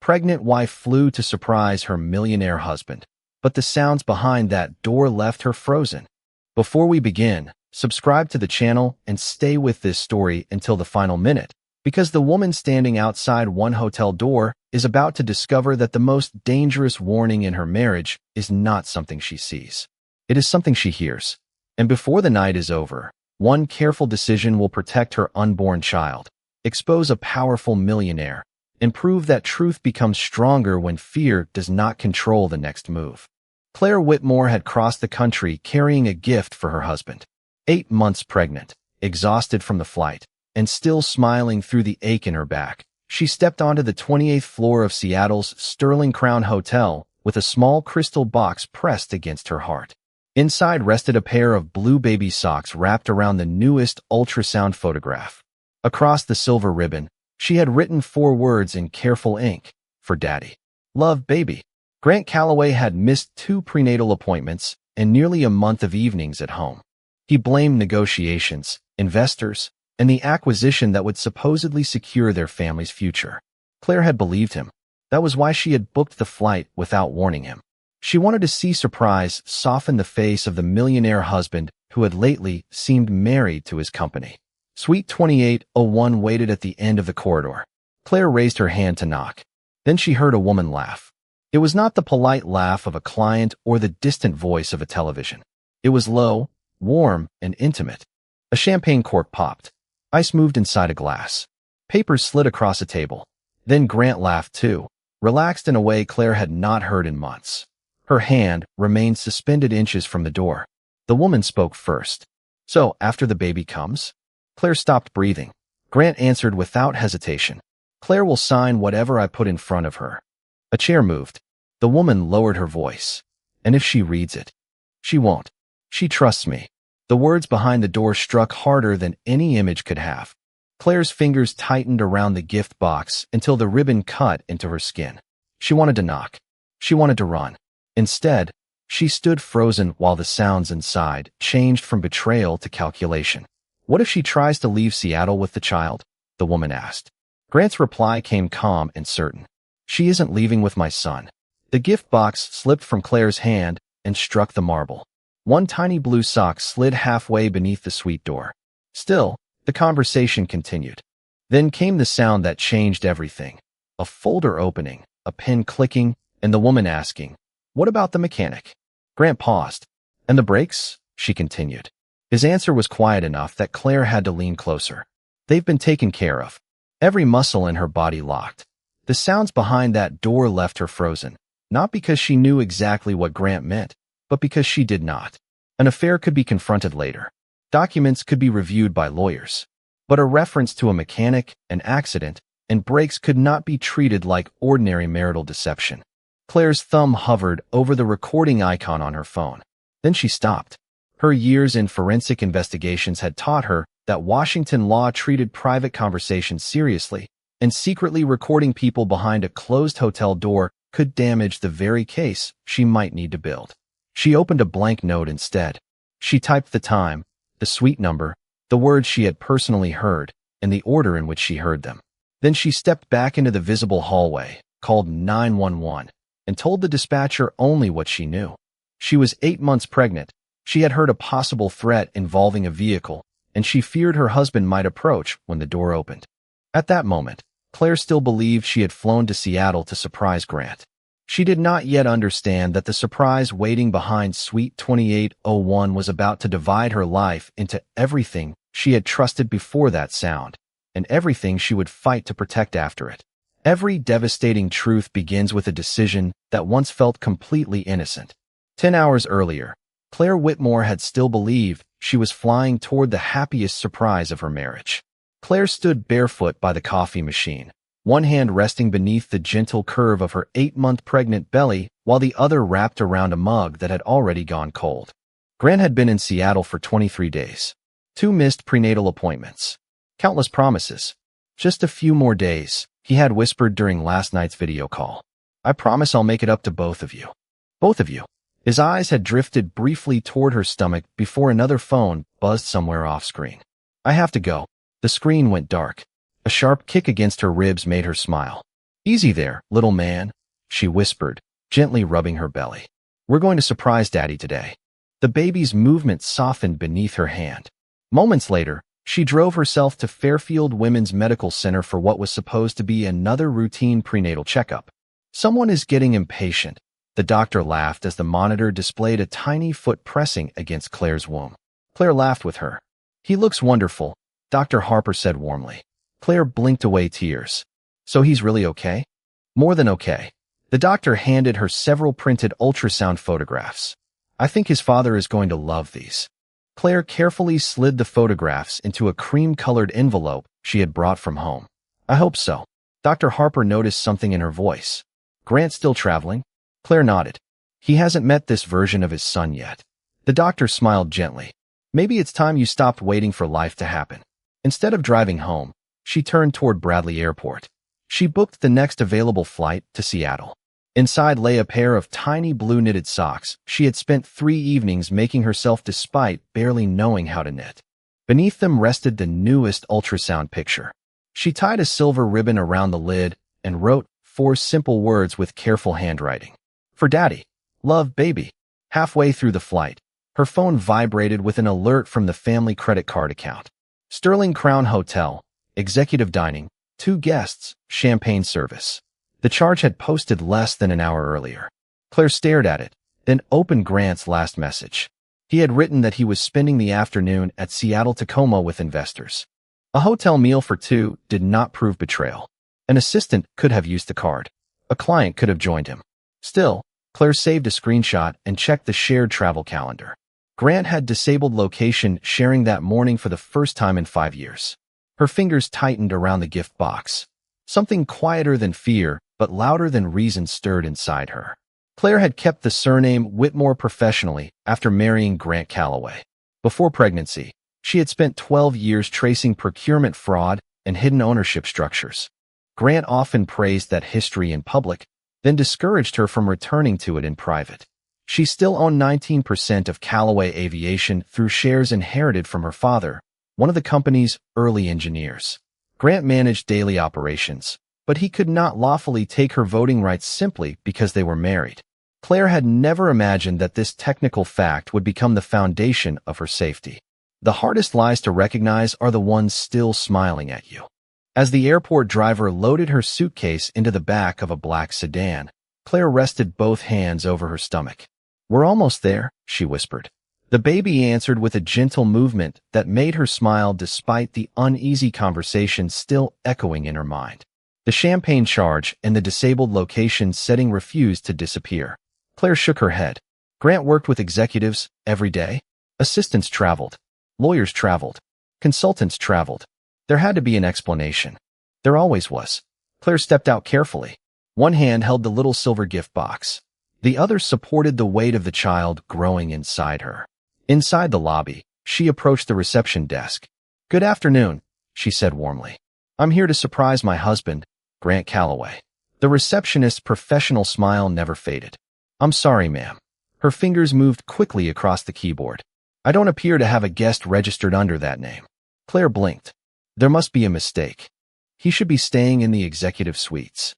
pregnant wife flew to surprise her millionaire husband, but the sounds behind that door left her frozen. Before we begin, subscribe to the channel and stay with this story until the final minute, because the woman standing outside one hotel door is about to discover that the most dangerous warning in her marriage is not something she sees. It is something she hears. And before the night is over, one careful decision will protect her unborn child, expose a powerful millionaire, and prove that truth becomes stronger when fear does not control the next move. Claire Whitmore had crossed the country carrying a gift for her husband. 8 months pregnant, exhausted from the flight, and still smiling through the ache in her back, she stepped onto the 28th floor of Seattle's Sterling Crown Hotel with a small crystal box pressed against her heart. Inside rested a pair of blue baby socks wrapped around the newest ultrasound photograph. Across the silver ribbon, she had written 4 words in careful ink: for Daddy. Love, baby. Grant Calloway had missed 2 prenatal appointments and nearly a month of evenings at home. He blamed negotiations, investors, and the acquisition that would supposedly secure their family's future. Claire had believed him. That was why she had booked the flight without warning him. She wanted to see surprise soften the face of the millionaire husband who had lately seemed married to his company. Suite 2801 waited at the end of the corridor. Claire raised her hand to knock. Then she heard a woman laugh. It was not the polite laugh of a client or the distant voice of a television. It was low, warm, and intimate. A champagne cork popped. Ice moved inside a glass. Papers slid across a table. Then Grant laughed too, relaxed in a way Claire had not heard in months. Her hand remained suspended inches from the door. The woman spoke first. So, after the baby comes? Claire stopped breathing. Grant answered without hesitation. Claire will sign whatever I put in front of her. A chair moved. The woman lowered her voice. And if she reads it? She won't. She trusts me. The words behind the door struck harder than any image could have. Claire's fingers tightened around the gift box until the ribbon cut into her skin. She wanted to knock. She wanted to run. Instead, she stood frozen while the sounds inside changed from betrayal to calculation. What if she tries to leave Seattle with the child? The woman asked. Grant's reply came calm and certain. She isn't leaving with my son. The gift box slipped from Claire's hand and struck the marble. One tiny blue sock slid halfway beneath the suite door. Still, the conversation continued. Then came the sound that changed everything. A folder opening, a pen clicking, and the woman asking, "What about the mechanic?" Grant paused. "And the brakes?" she continued. His answer was quiet enough that Claire had to lean closer. "They've been taken care of." Every muscle in her body locked. The sounds behind that door left her frozen, not because she knew exactly what Grant meant, but because she did not. An affair could be confronted later. Documents could be reviewed by lawyers. But a reference to a mechanic, an accident, and brakes could not be treated like ordinary marital deception. Claire's thumb hovered over the recording icon on her phone. Then she stopped. Her years in forensic investigations had taught her that Washington law treated private conversations seriously, and secretly recording people behind a closed hotel door could damage the very case she might need to build. She opened a blank note instead. She typed the time, the suite number, the words she had personally heard, and the order in which she heard them. Then she stepped back into the visible hallway, called 911, and told the dispatcher only what she knew. She was 8 months pregnant. She had heard a possible threat involving a vehicle, and she feared her husband might approach when the door opened. At that moment, Claire still believed she had flown to Seattle to surprise Grant. She did not yet understand that the surprise waiting behind Suite 2801 was about to divide her life into everything she had trusted before that sound, and everything she would fight to protect after it. Every devastating truth begins with a decision that once felt completely innocent. 10 hours earlier, Claire Whitmore had still believed she was flying toward the happiest surprise of her marriage. Claire stood barefoot by the coffee machine, one hand resting beneath the gentle curve of her 8-month pregnant belly while the other wrapped around a mug that had already gone cold. Grant had been in Seattle for 23 days. 2 missed prenatal appointments. Countless promises. Just a few more days, he had whispered during last night's video call. "I promise I'll make it up to both of you." Both of you. His eyes had drifted briefly toward her stomach before another phone buzzed somewhere off-screen. "I have to go." The screen went dark. A sharp kick against her ribs made her smile. Easy there, little man, she whispered, gently rubbing her belly. We're going to surprise Daddy today. The baby's movement softened beneath her hand. Moments later, she drove herself to Fairfield Women's Medical Center for what was supposed to be another routine prenatal checkup. Someone is getting impatient, the doctor laughed as the monitor displayed a tiny foot pressing against Claire's womb. Claire laughed with her. He looks wonderful, Dr. Harper said warmly. Claire blinked away tears. So he's really okay? More than okay. The doctor handed her several printed ultrasound photographs. I think his father is going to love these. Claire carefully slid the photographs into a cream-colored envelope she had brought from home. I hope so. Dr. Harper noticed something in her voice. Grant still traveling? Claire nodded. He hasn't met this version of his son yet. The doctor smiled gently. Maybe it's time you stopped waiting for life to happen. Instead of driving home, she turned toward Bradley Airport. She booked the next available flight to Seattle. Inside lay a pair of tiny blue knitted socks she had spent 3 evenings making herself despite barely knowing how to knit. Beneath them rested the newest ultrasound picture. She tied a silver ribbon around the lid and wrote 4 simple words with careful handwriting. For Daddy. Love, baby. Halfway through the flight, her phone vibrated with an alert from the family credit card account. Sterling Crown Hotel, executive dining, 2 guests, champagne service. The charge had posted less than an hour earlier. Claire stared at it, then opened Grant's last message. He had written that he was spending the afternoon at Seattle-Tacoma with investors. A hotel meal for 2 did not prove betrayal. An assistant could have used the card. A client could have joined him. Still, Claire saved a screenshot and checked the shared travel calendar. Grant had disabled location sharing that morning for the first time in 5 years. Her fingers tightened around the gift box. Something quieter than fear, but louder than reason stirred inside her. Claire had kept the surname Whitmore professionally after marrying Grant Calloway. Before pregnancy, she had spent 12 years tracing procurement fraud and hidden ownership structures. Grant often praised that history in public, then discouraged her from returning to it in private. She still owned 19% of Calloway Aviation through shares inherited from her father, one of the company's early engineers. Grant managed daily operations, but he could not lawfully take her voting rights simply because they were married. Claire had never imagined that this technical fact would become the foundation of her safety. The hardest lies to recognize are the ones still smiling at you. As the airport driver loaded her suitcase into the back of a black sedan, Claire rested both hands over her stomach. We're almost there, she whispered. The baby answered with a gentle movement that made her smile despite the uneasy conversation still echoing in her mind. The champagne charge and the disabled location setting refused to disappear. Claire shook her head. Grant worked with executives every day. Assistants traveled. Lawyers traveled. Consultants traveled. There had to be an explanation. There always was. Claire stepped out carefully. One hand held the little silver gift box. The other supported the weight of the child growing inside her. Inside the lobby, she approached the reception desk. Good afternoon, she said warmly. I'm here to surprise my husband, Grant Calloway. The receptionist's professional smile never faded. I'm sorry, ma'am. Her fingers moved quickly across the keyboard. I don't appear to have a guest registered under that name. Claire blinked. There must be a mistake. He should be staying in the executive suites.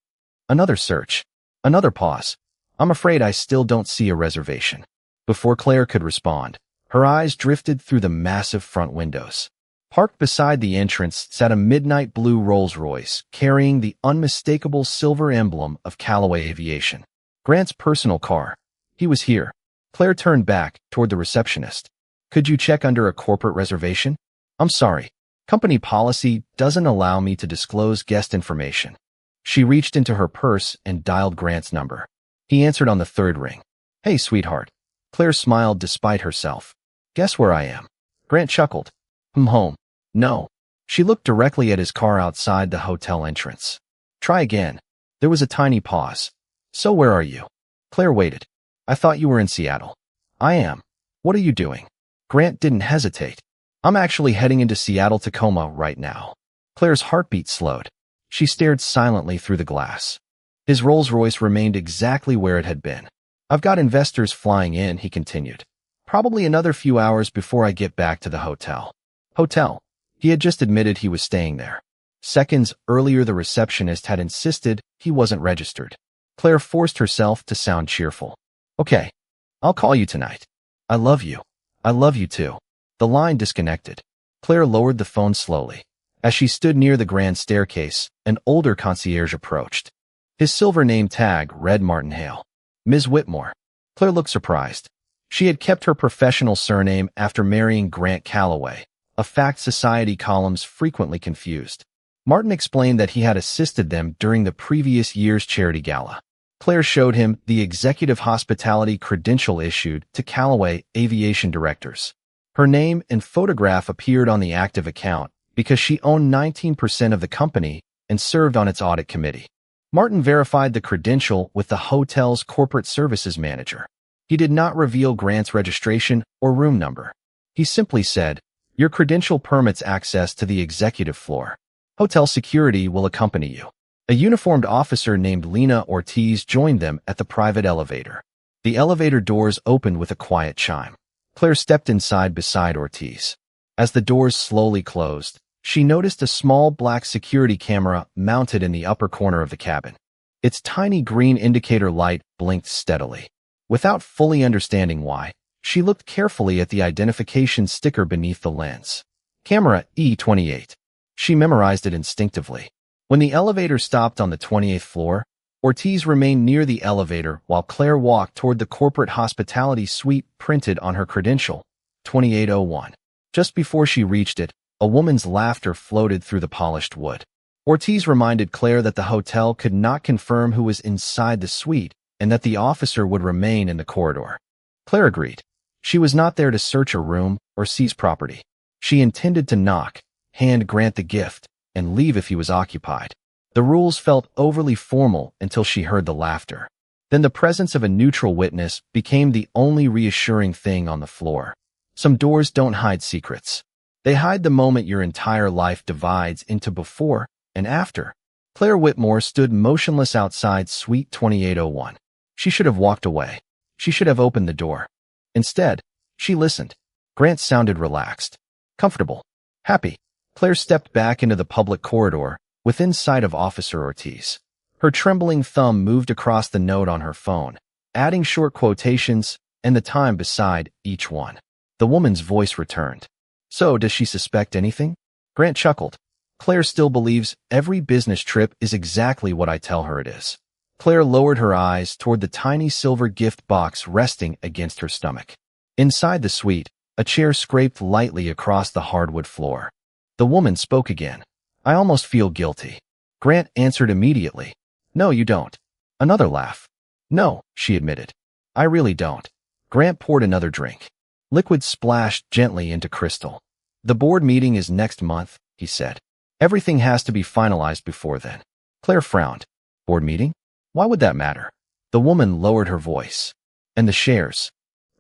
Another search. Another pause. I'm afraid I still don't see a reservation. Before Claire could respond, her eyes drifted through the massive front windows. Parked beside the entrance sat a midnight blue Rolls-Royce carrying the unmistakable silver emblem of Calloway Aviation. Grant's personal car. He was here. Claire turned back toward the receptionist. Could you check under a corporate reservation? I'm sorry. Company policy doesn't allow me to disclose guest information. She reached into her purse and dialed Grant's number. He answered on the 3rd ring. Hey, sweetheart. Claire smiled despite herself. Guess where I am? Grant chuckled. Home. No. She looked directly at his car outside the hotel entrance. Try again. There was a tiny pause. So where are you? Claire waited. I thought you were in Seattle. I am. What are you doing? Grant didn't hesitate. I'm actually heading into Seattle-Tacoma right now. Claire's heartbeat slowed. She stared silently through the glass. His Rolls-Royce remained exactly where it had been. I've got investors flying in, he continued. Probably another few hours before I get back to the hotel. Hotel. He had just admitted he was staying there. Seconds earlier, the receptionist had insisted he wasn't registered. Claire forced herself to sound cheerful. Okay, I'll call you tonight. I love you. I love you too. The line disconnected. Claire lowered the phone slowly. As she stood near the grand staircase, an older concierge approached. His silver name tag read Martin Hale. Ms. Whitmore. Claire looked surprised. She had kept her professional surname after marrying Grant Calloway, a fact society columns frequently confused. Martin explained that he had assisted them during the previous year's charity gala. Claire showed him the executive hospitality credential issued to Calloway aviation directors. Her name and photograph appeared on the active account because she owned 19% of the company and served on its audit committee. Martin verified the credential with the hotel's corporate services manager. He did not reveal Grant's registration or room number. He simply said, "Your credential permits access to the executive floor. Hotel security will accompany you." A uniformed officer named Lena Ortiz joined them at the private elevator. The elevator doors opened with a quiet chime. Claire stepped inside beside Ortiz. As the doors slowly closed, she noticed a small black security camera mounted in the upper corner of the cabin. Its tiny green indicator light blinked steadily. Without fully understanding why, she looked carefully at the identification sticker beneath the lens. Camera E28. She memorized it instinctively. When the elevator stopped on the 28th floor, Ortiz remained near the elevator while Claire walked toward the corporate hospitality suite printed on her credential, 2801. Just before she reached it, a woman's laughter floated through the polished wood. Ortiz reminded Claire that the hotel could not confirm who was inside the suite and that the officer would remain in the corridor. Claire agreed. She was not there to search a room or seize property. She intended to knock, hand Grant the gift, and leave if he was occupied. The rules felt overly formal until she heard the laughter. Then the presence of a neutral witness became the only reassuring thing on the floor. Some doors don't hide secrets. They hide the moment your entire life divides into before and after. Claire Whitmore stood motionless outside Suite 2801. She should have walked away. She should have opened the door. Instead, she listened. Grant sounded relaxed, comfortable, happy. Claire stepped back into the public corridor, within sight of Officer Ortiz. Her trembling thumb moved across the note on her phone, adding short quotations and the time beside each one. The woman's voice returned. "So, does she suspect anything?" Grant chuckled. "Claire still believes every business trip is exactly what I tell her it is." Claire lowered her eyes toward the tiny silver gift box resting against her stomach. Inside the suite, a chair scraped lightly across the hardwood floor. The woman spoke again. "I almost feel guilty." Grant answered immediately. "No, you don't." Another laugh. "No," she admitted. "I really don't." Grant poured another drink. Liquid splashed gently into crystal. "The board meeting is next month," he said. "Everything has to be finalized before then." Claire frowned. "Board meeting? Why would that matter?" The woman lowered her voice. "And the shares?"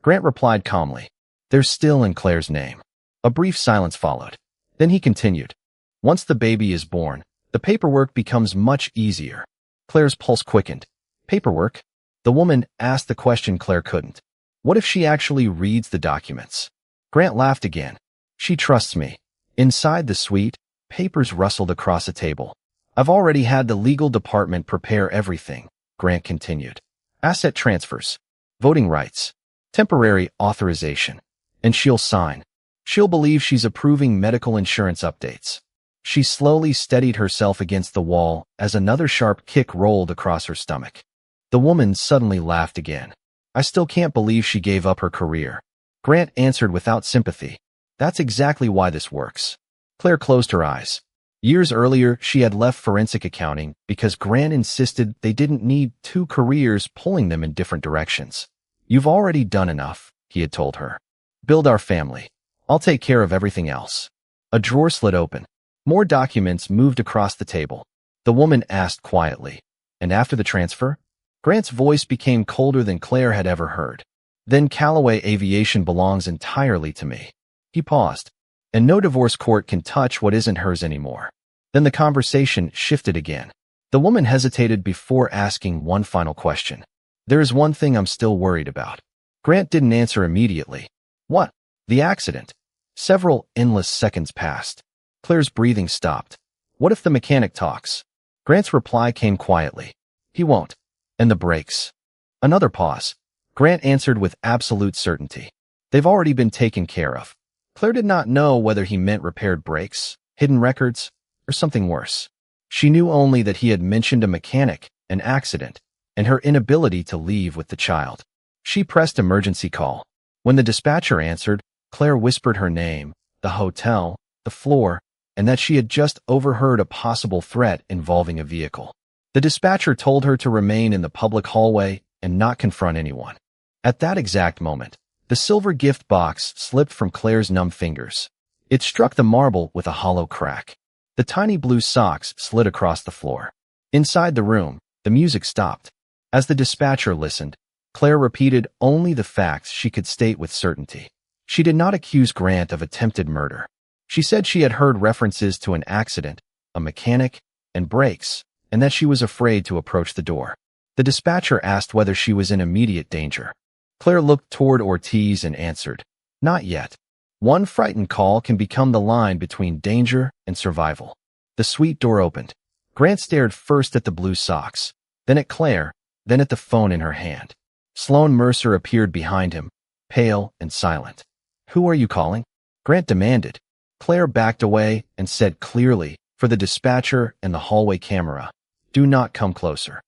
Grant replied calmly. "They're still in Claire's name." A brief silence followed. Then he continued. "Once the baby is born, the paperwork becomes much easier." Claire's pulse quickened. "Paperwork?" The woman asked the question Claire couldn't. "What if she actually reads the documents?" Grant laughed again. "She trusts me." Inside the suite, papers rustled across a table. "I've already had the legal department prepare everything," Grant continued. "Asset transfers, voting rights, temporary authorization. And she'll sign. She'll believe she's approving medical insurance updates." She slowly steadied herself against the wall as another sharp kick rolled across her stomach. The woman suddenly laughed again. "I still can't believe she gave up her career." Grant answered without sympathy. "That's exactly why this works." Claire closed her eyes. Years earlier, she had left forensic accounting because Grant insisted they didn't need two careers pulling them in different directions. "You've already done enough," he had told her. "Build our family. I'll take care of everything else." A drawer slid open. More documents moved across the table. The woman asked quietly, "And after the transfer?" Grant's voice became colder than Claire had ever heard. "Then Calloway Aviation belongs entirely to me." He paused. "And no divorce court can touch what isn't hers anymore." Then the conversation shifted again. The woman hesitated before asking one final question. "There is one thing I'm still worried about." Grant didn't answer immediately. "What?" "The accident." Several endless seconds passed. Claire's breathing stopped. What if the mechanic talks? Grant's reply came quietly. He won't. And the brakes? Another pause. Grant answered with absolute certainty. They've already been taken care of. Claire did not know whether he meant repaired brakes, hidden records, or something worse. She knew only that he had mentioned a mechanic, an accident, and her inability to leave with the child. She pressed emergency call. When the dispatcher answered, Claire whispered her name, the hotel, the floor, and that she had just overheard a possible threat involving a vehicle. The dispatcher told her to remain in the public hallway and not confront anyone. At that exact moment, the silver gift box slipped from Claire's numb fingers. It struck the marble with a hollow crack. The tiny blue socks slid across the floor. Inside the room, the music stopped. As the dispatcher listened, Claire repeated only the facts she could state with certainty. She did not accuse Grant of attempted murder. She said she had heard references to an accident, a mechanic, and brakes, and that she was afraid to approach the door. The dispatcher asked whether she was in immediate danger. Claire looked toward Ortiz and answered, "Not yet. One frightened call can become the line between danger and survival." The suite door opened. Grant stared first at the blue socks, then at Claire, then at the phone in her hand. Sloan Mercer appeared behind him, pale and silent. "Who are you calling?" Grant demanded. Claire backed away and said clearly, for the dispatcher and the hallway camera, "Do not come closer."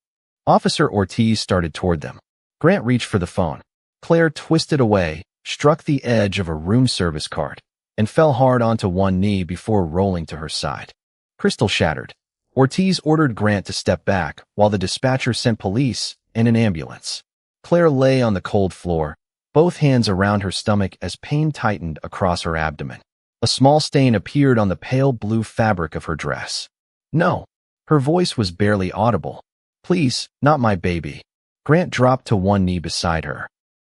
Officer Ortiz started toward them. Grant reached for the phone. Claire twisted away, struck the edge of a room service cart, and fell hard onto one knee before rolling to her side. Crystal shattered. Ortiz ordered Grant to step back while the dispatcher sent police and an ambulance. Claire lay on the cold floor, both hands around her stomach as pain tightened across her abdomen. A small stain appeared on the pale blue fabric of her dress. "No." Her voice was barely audible. "Please, not my baby." Grant dropped to one knee beside her.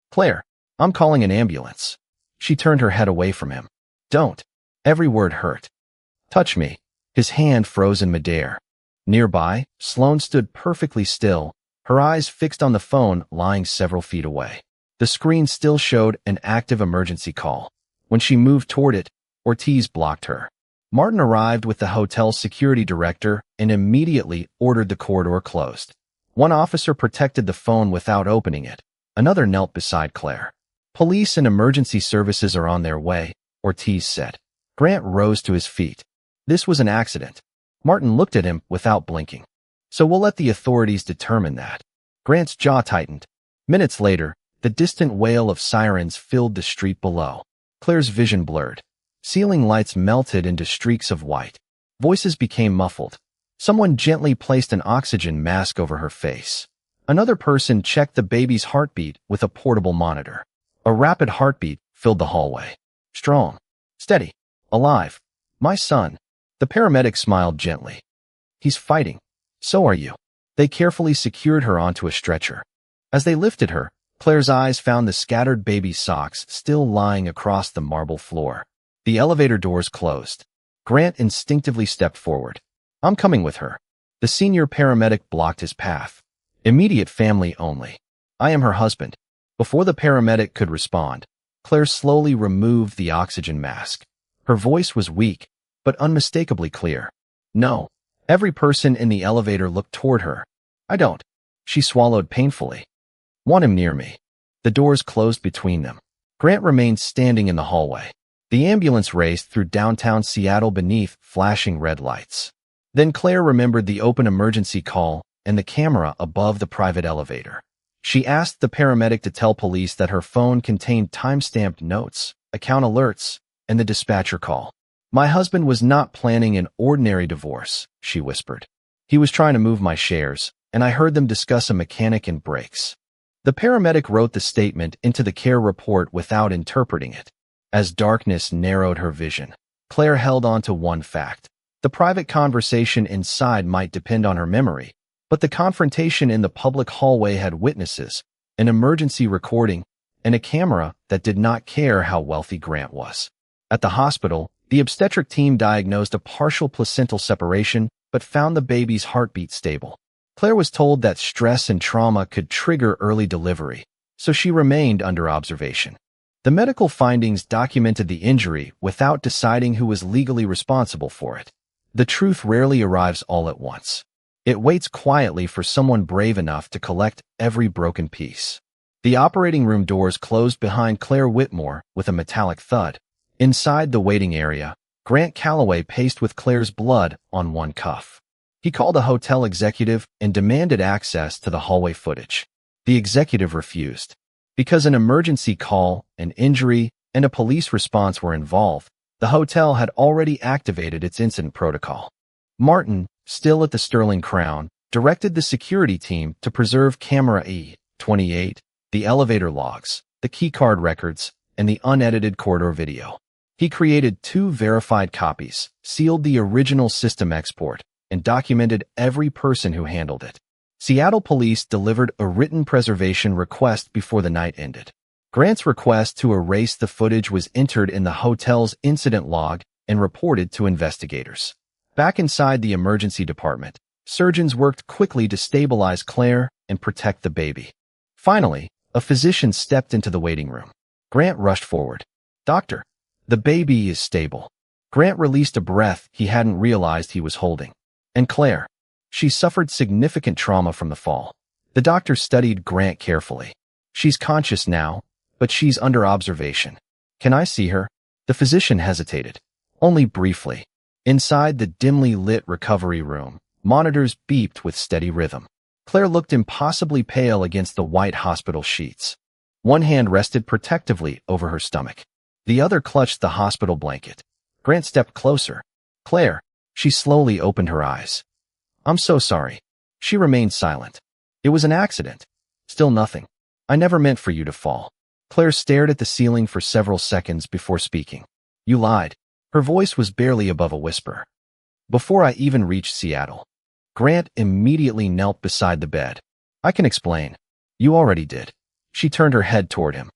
"Claire, I'm calling an ambulance." She turned her head away from him. "Don't." Every word hurt. "Touch me." His hand froze in midair. Nearby, Sloan stood perfectly still, her eyes fixed on the phone lying several feet away. The screen still showed an active emergency call. When she moved toward it, Ortiz blocked her. Martin arrived with the hotel's security director and immediately ordered the corridor closed. One officer protected the phone without opening it. Another knelt beside Claire. "Police and emergency services are on their way," Ortiz said. Grant rose to his feet. "This was an accident." Martin looked at him without blinking. "So we'll let the authorities determine that." Grant's jaw tightened. Minutes later, the distant wail of sirens filled the street below. Claire's vision blurred. Ceiling lights melted into streaks of white. Voices became muffled. Someone gently placed an oxygen mask over her face. Another person checked the baby's heartbeat with a portable monitor. A rapid heartbeat filled the hallway. "Strong. Steady. Alive. My son." The paramedic smiled gently. "He's fighting. So are you." They carefully secured her onto a stretcher. As they lifted her, Claire's eyes found the scattered baby socks still lying across the marble floor. The elevator doors closed. Grant instinctively stepped forward. "I'm coming with her." The senior paramedic blocked his path. "Immediate family only. I am her husband." Before the paramedic could respond, Claire slowly removed the oxygen mask. Her voice was weak, but unmistakably clear. "No." Every person in the elevator looked toward her. "I don't." She swallowed painfully. "Want him near me." The doors closed between them. Grant remained standing in the hallway. The ambulance raced through downtown Seattle beneath flashing red lights. Then Claire remembered the open emergency call and the camera above the private elevator. She asked the paramedic to tell police that her phone contained time-stamped notes, account alerts, and the dispatcher call. "My husband was not planning an ordinary divorce," she whispered. "He was trying to move my shares, and I heard them discuss a mechanic and brakes." The paramedic wrote the statement into the care report without interpreting it. As darkness narrowed her vision, Claire held on to one fact. The private conversation inside might depend on her memory, but the confrontation in the public hallway had witnesses, an emergency recording, and a camera that did not care how wealthy Grant was. At the hospital, the obstetric team diagnosed a partial placental separation but found the baby's heartbeat stable. Claire was told that stress and trauma could trigger early delivery, so she remained under observation. The medical findings documented the injury without deciding who was legally responsible for it. The truth rarely arrives all at once. It waits quietly for someone brave enough to collect every broken piece. The operating room doors closed behind Claire Whitmore with a metallic thud. Inside the waiting area, Grant Calloway paced with Claire's blood on one cuff. He called a hotel executive and demanded access to the hallway footage. The executive refused. Because an emergency call, an injury, and a police response were involved, the hotel had already activated its incident protocol. Martin, still at the Sterling Crown, directed the security team to preserve camera E28, the elevator logs, the keycard records, and the unedited corridor video. He created 2 verified copies, sealed the original system export, and documented every person who handled it. Seattle police delivered a written preservation request before the night ended. Grant's request to erase the footage was entered in the hotel's incident log and reported to investigators. Back inside the emergency department, surgeons worked quickly to stabilize Claire and protect the baby. Finally, a physician stepped into the waiting room. Grant rushed forward. "Doctor, the baby is stable." Grant released a breath he hadn't realized he was holding. "And Claire? She suffered significant trauma from the fall." The doctor studied Grant carefully. "She's conscious now, but she's under observation." "Can I see her?" The physician hesitated. "Only briefly." Inside the dimly lit recovery room, monitors beeped with steady rhythm. Claire looked impossibly pale against the white hospital sheets. One hand rested protectively over her stomach. The other clutched the hospital blanket. Grant stepped closer. "Claire." She slowly opened her eyes. "I'm so sorry." She remained silent. "It was an accident." "Still nothing. I never meant for you to fall." Claire stared at the ceiling for several seconds before speaking. "You lied." Her voice was barely above a whisper. "Before I even reached Seattle." Grant immediately knelt beside the bed. "I can explain." "You already did." She turned her head toward him.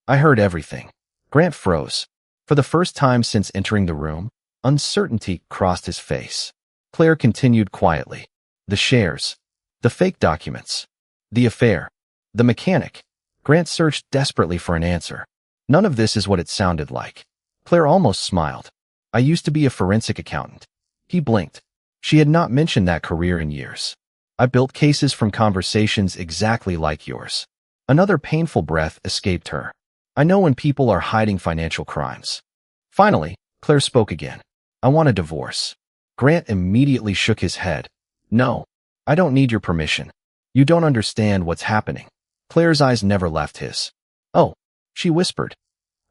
"I heard everything." Grant froze. For the first time since entering the room, uncertainty crossed his face. Claire continued quietly. "The shares. The fake documents. The affair. The mechanic." Grant searched desperately for an answer. None of this is what it sounded like. Claire almost smiled. "I used to be a forensic accountant." He blinked. She had not mentioned that career in years. "I built cases from conversations exactly like yours." Another painful breath escaped her. "I know when people are hiding financial crimes." Finally, Claire spoke again. "I want a divorce." Grant immediately shook his head. "No, I don't need your permission. You don't understand what's happening." Claire's eyes never left his. "Oh," she whispered.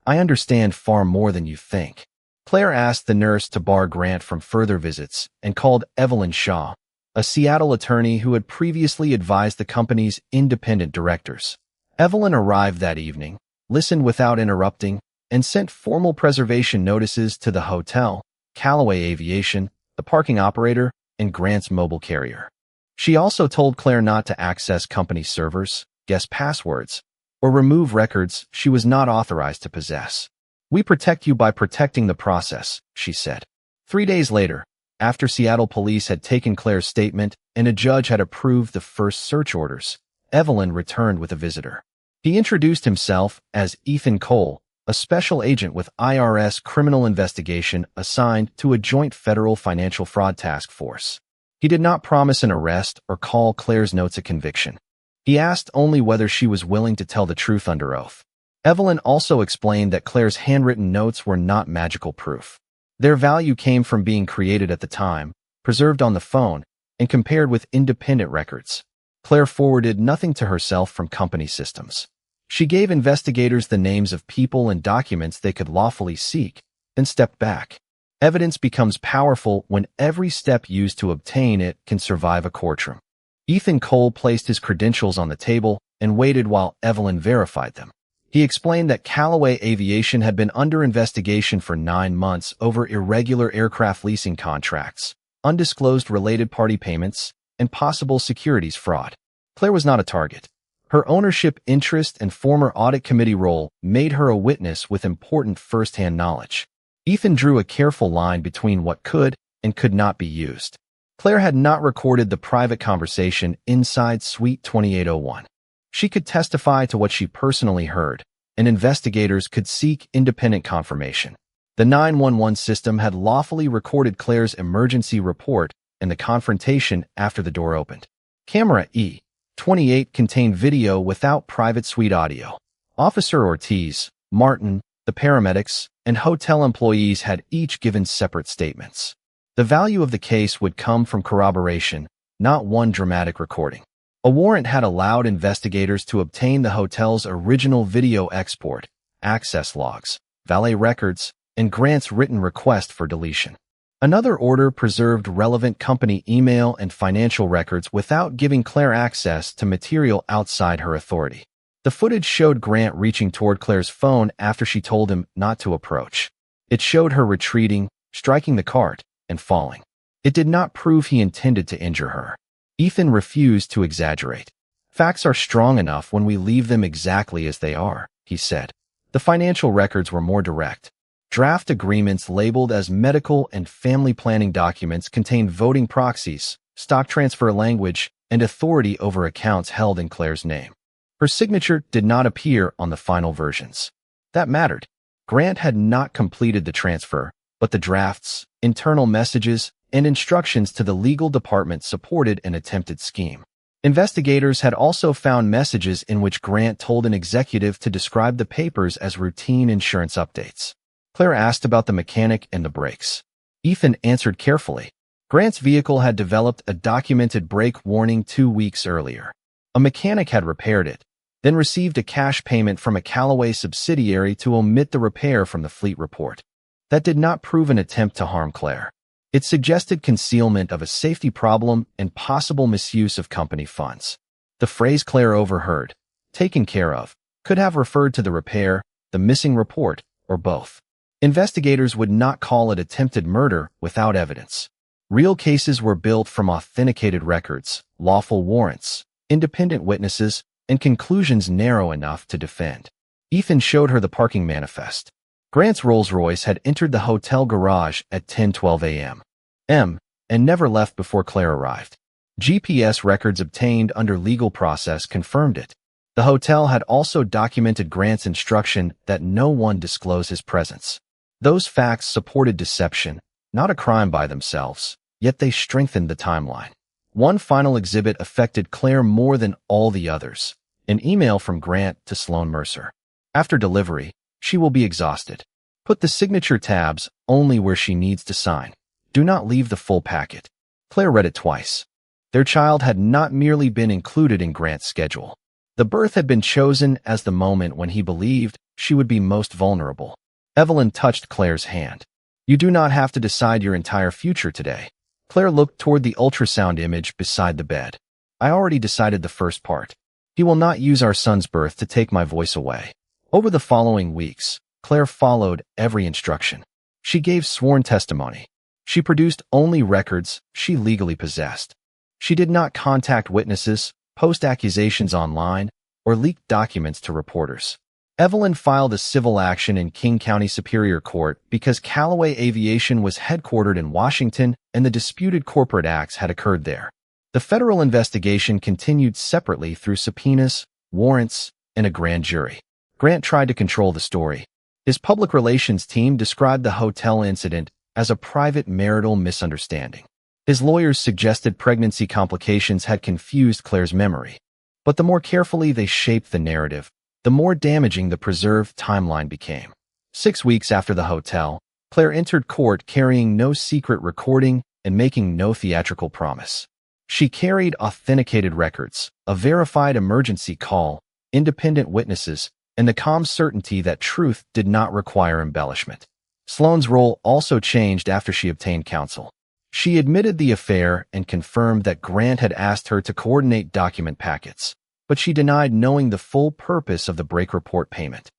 "I understand far more than you think." Claire asked the nurse to bar Grant from further visits and called Evelyn Shaw, a Seattle attorney who had previously advised the company's independent directors. Evelyn arrived that evening, listened without interrupting, and sent formal preservation notices to the hotel, Calloway Aviation, the parking operator, and Grant's mobile carrier. She also told Claire not to access company servers, guess passwords, or remove records she was not authorized to possess. "We protect you by protecting the process," she said. 3 days later, after Seattle police had taken Claire's statement and a judge had approved the first search orders, Evelyn returned with a visitor. He introduced himself as Ethan Cole, a special agent with IRS criminal investigation assigned to a joint federal financial fraud task force. He did not promise an arrest or call Claire's notes a conviction. He asked only whether she was willing to tell the truth under oath. Evelyn also explained that Claire's handwritten notes were not magical proof. Their value came from being created at the time, preserved on the phone, and compared with independent records. Claire forwarded nothing to herself from company systems. She gave investigators the names of people and documents they could lawfully seek, then stepped back. Evidence becomes powerful when every step used to obtain it can survive a courtroom. Ethan Cole placed his credentials on the table and waited while Evelyn verified them. He explained that Calloway Aviation had been under investigation for 9 months over irregular aircraft leasing contracts, undisclosed related party payments, and possible securities fraud. Claire was not a target. Her ownership interest and former audit committee role made her a witness with important first-hand knowledge. Ethan drew a careful line between what could and could not be used. Claire had not recorded the private conversation inside Suite 2801. She could testify to what she personally heard, and investigators could seek independent confirmation. The 911 system had lawfully recorded Claire's emergency report and the confrontation after the door opened. Camera E28 contained video without private suite audio. Officer Ortiz, Martin, the paramedics, and hotel employees had each given separate statements. The value of the case would come from corroboration, not one dramatic recording. A warrant had allowed investigators to obtain the hotel's original video export, access logs, valet records, and Grant's written request for deletion. Another order preserved relevant company email and financial records without giving Claire access to material outside her authority. The footage showed Grant reaching toward Claire's phone after she told him not to approach. It showed her retreating, striking the cart, and falling. It did not prove he intended to injure her. Ethan refused to exaggerate. Facts are strong enough when we leave them exactly as they are, he said. The financial records were more direct. Draft agreements labeled as medical and family planning documents contained voting proxies, stock transfer language, and authority over accounts held in Claire's name. Her signature did not appear on the final versions. That mattered. Grant had not completed the transfer, but the drafts, internal messages, and instructions to the legal department supported an attempted scheme. Investigators had also found messages in which Grant told an executive to describe the papers as routine insurance updates. Claire asked about the mechanic and the brakes. Ethan answered carefully. Grant's vehicle had developed a documented brake warning 2 weeks earlier. A mechanic had repaired it, then received a cash payment from a Calloway subsidiary to omit the repair from the fleet report. That did not prove an attempt to harm Claire. It suggested concealment of a safety problem and possible misuse of company funds. The phrase Claire overheard, taken care of, could have referred to the repair, the missing report, or both. Investigators would not call it attempted murder without evidence. Real cases were built from authenticated records, lawful warrants, independent witnesses, and conclusions narrow enough to defend. Ethan showed her the parking manifest. Grant's Rolls-Royce had entered the hotel garage at 10:12 a.m. and never left before Claire arrived. GPS records obtained under legal process confirmed it. The hotel had also documented Grant's instruction that no one disclose his presence. Those facts supported deception, not a crime by themselves, yet they strengthened the timeline. One final exhibit affected Claire more than all the others, an email from Grant to Sloan Mercer. After delivery, she will be exhausted. Put the signature tabs only where she needs to sign. Do not leave the full packet. Claire read it twice. Their child had not merely been included in Grant's schedule. The birth had been chosen as the moment when he believed she would be most vulnerable. Evelyn touched Claire's hand. You do not have to decide your entire future today. Claire looked toward the ultrasound image beside the bed. I already decided the first part. He will not use our son's birth to take my voice away. Over the following weeks, Claire followed every instruction. She gave sworn testimony. She produced only records she legally possessed. She did not contact witnesses, post accusations online, or leak documents to reporters. Evelyn filed a civil action in King County Superior Court because Calloway Aviation was headquartered in Washington and the disputed corporate acts had occurred there. The federal investigation continued separately through subpoenas, warrants, and a grand jury. Grant tried to control the story. His public relations team described the hotel incident as a private marital misunderstanding. His lawyers suggested pregnancy complications had confused Claire's memory. But the more carefully they shaped the narrative, the more damaging the preserved timeline became. 6 weeks after the hotel, Claire entered court carrying no secret recording and making no theatrical promise. She carried authenticated records, a verified emergency call, independent witnesses, and the calm certainty that truth did not require embellishment. Sloan's role also changed after she obtained counsel. She admitted the affair and confirmed that Grant had asked her to coordinate document packets, but she denied knowing the full purpose of the break report payment.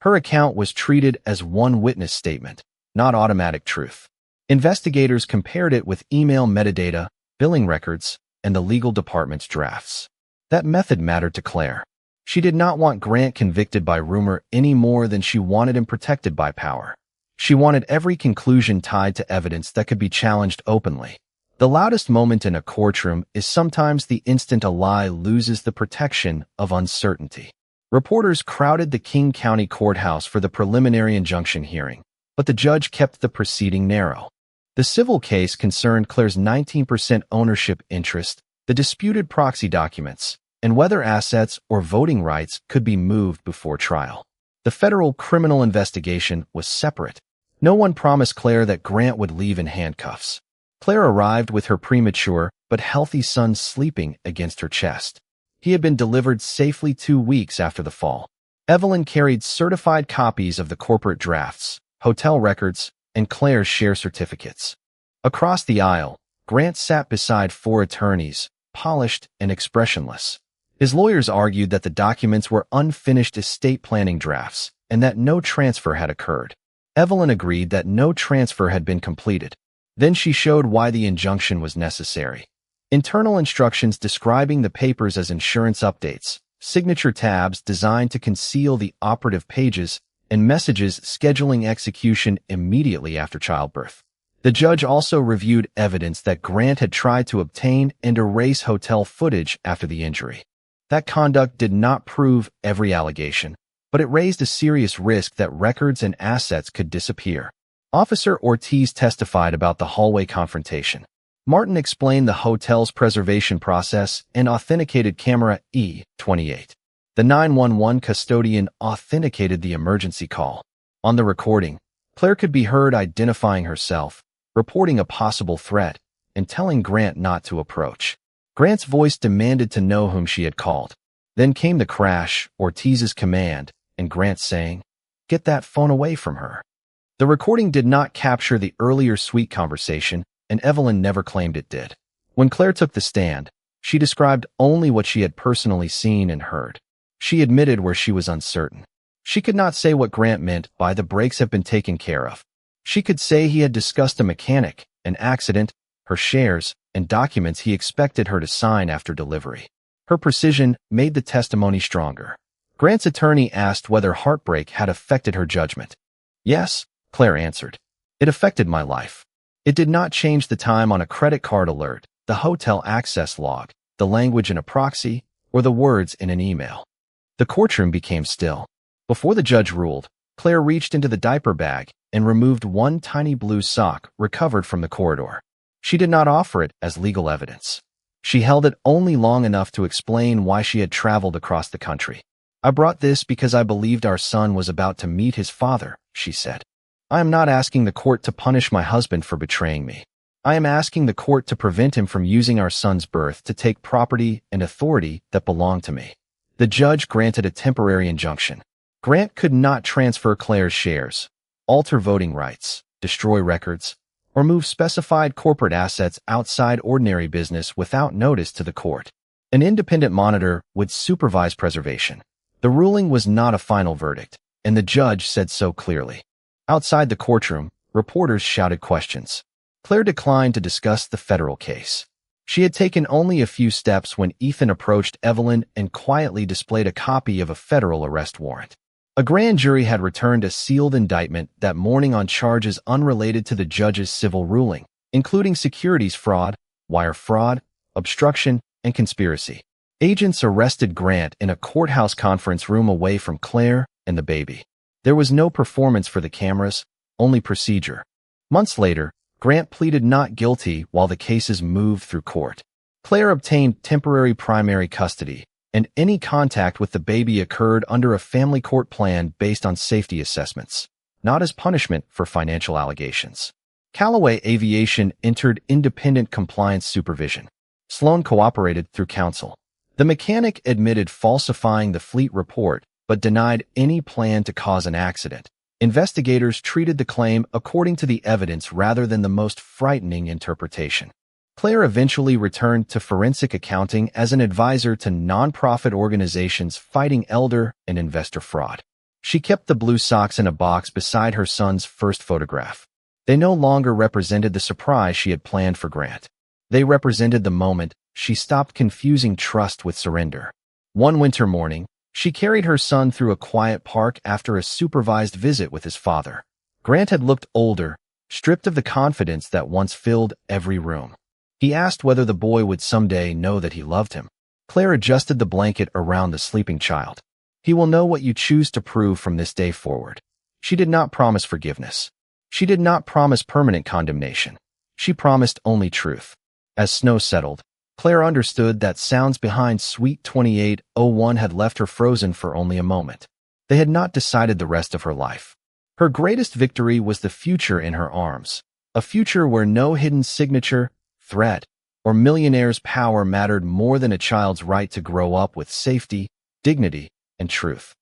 Her account was treated as one witness statement, not automatic truth. Investigators compared it with email metadata, billing records, and the legal department's drafts. That method mattered to Claire. She did not want Grant convicted by rumor any more than she wanted him protected by power. She wanted every conclusion tied to evidence that could be challenged openly. The loudest moment in a courtroom is sometimes the instant a lie loses the protection of uncertainty. Reporters crowded the King County Courthouse for the preliminary injunction hearing. but the judge kept the proceeding narrow. The civil case concerned Claire's 19% ownership interest, the disputed proxy documents, and whether assets or voting rights could be moved before trial. The federal criminal investigation was separate. No one promised Claire that Grant would leave in handcuffs. Claire arrived with her premature but healthy son sleeping against her chest. He had been delivered safely 2 weeks after the fall. Evelyn carried certified copies of the corporate drafts, hotel records, and Claire's share certificates. Across the aisle, Grant sat beside 4 attorneys, polished and expressionless. His lawyers argued that the documents were unfinished estate planning drafts and that no transfer had occurred. Evelyn agreed that no transfer had been completed. Then she showed why the injunction was necessary. Internal instructions describing the papers as insurance updates, signature tabs designed to conceal the operative pages, and messages scheduling execution immediately after childbirth. The judge also reviewed evidence that Grant had tried to obtain and erase hotel footage after the injury. That conduct did not prove every allegation, but it raised a serious risk that records and assets could disappear. Officer Ortiz testified about the hallway confrontation. Martin explained the hotel's preservation process and authenticated camera E28. The 911 custodian authenticated the emergency call. On the recording, Claire could be heard identifying herself, reporting a possible threat, and telling Grant not to approach. Grant's voice demanded to know whom she had called. Then came the crash, Ortiz's command, and Grant saying, "Get that phone away from her." The recording did not capture the earlier sweet conversation, and Evelyn never claimed it did. When Claire took the stand, she described only what she had personally seen and heard. She admitted where she was uncertain. She could not say what Grant meant by "the brakes have been taken care of." She could say he had discussed a mechanic, an accident, her shares, and documents he expected her to sign after delivery. Her precision made the testimony stronger. Grant's attorney asked whether heartbreak had affected her judgment. "Yes," Claire answered. "It affected my life. It did not change the time on a credit card alert, the hotel access log, the language in a proxy, or the words in an email." The courtroom became still. Before the judge ruled, Claire reached into the diaper bag and removed one tiny blue sock recovered from the corridor. She did not offer it as legal evidence. She held it only long enough to explain why she had traveled across the country. "I brought this because I believed our son was about to meet his father," she said. "I am not asking the court to punish my husband for betraying me. I am asking the court to prevent him from using our son's birth to take property and authority that belong to me." The judge granted a temporary injunction. Grant could not transfer Claire's shares, alter voting rights, destroy records, or move specified corporate assets outside ordinary business without notice to the court. An independent monitor would supervise preservation. The ruling was not a final verdict, and the judge said so clearly. Outside the courtroom, reporters shouted questions. Claire declined to discuss the federal case. She had taken only a few steps when Ethan approached Evelyn and quietly displayed a copy of a federal arrest warrant. A grand jury had returned a sealed indictment that morning on charges unrelated to the judge's civil ruling, including securities fraud, wire fraud, obstruction, and conspiracy. Agents arrested Grant in a courthouse conference room away from Claire and the baby. There was no performance for the cameras, only procedure. Months later, Grant pleaded not guilty while the cases moved through court. Claire obtained temporary primary custody, and any contact with the baby occurred under a family court plan based on safety assessments, not as punishment for financial allegations. Calloway Aviation entered independent compliance supervision. Sloan cooperated through counsel. The mechanic admitted falsifying the fleet report, but denied any plan to cause an accident. Investigators treated the claim according to the evidence rather than the most frightening interpretation. Claire eventually returned to forensic accounting as an advisor to nonprofit organizations fighting elder and investor fraud. She kept the blue socks in a box beside her son's first photograph. They no longer represented the surprise she had planned for Grant. They represented the moment she stopped confusing trust with surrender. One winter morning, she carried her son through a quiet park after a supervised visit with his father. Grant had looked older, stripped of the confidence that once filled every room. He asked whether the boy would someday know that he loved him. Claire adjusted the blanket around the sleeping child. "He will know what you choose to prove from this day forward." She did not promise forgiveness. She did not promise permanent condemnation. She promised only truth. As snow settled, Claire understood that sounds behind Suite 2801 had left her frozen for only a moment. They had not decided the rest of her life. Her greatest victory was the future in her arms, a future where no hidden signature, threat, or millionaire's power mattered more than a child's right to grow up with safety, dignity, and truth.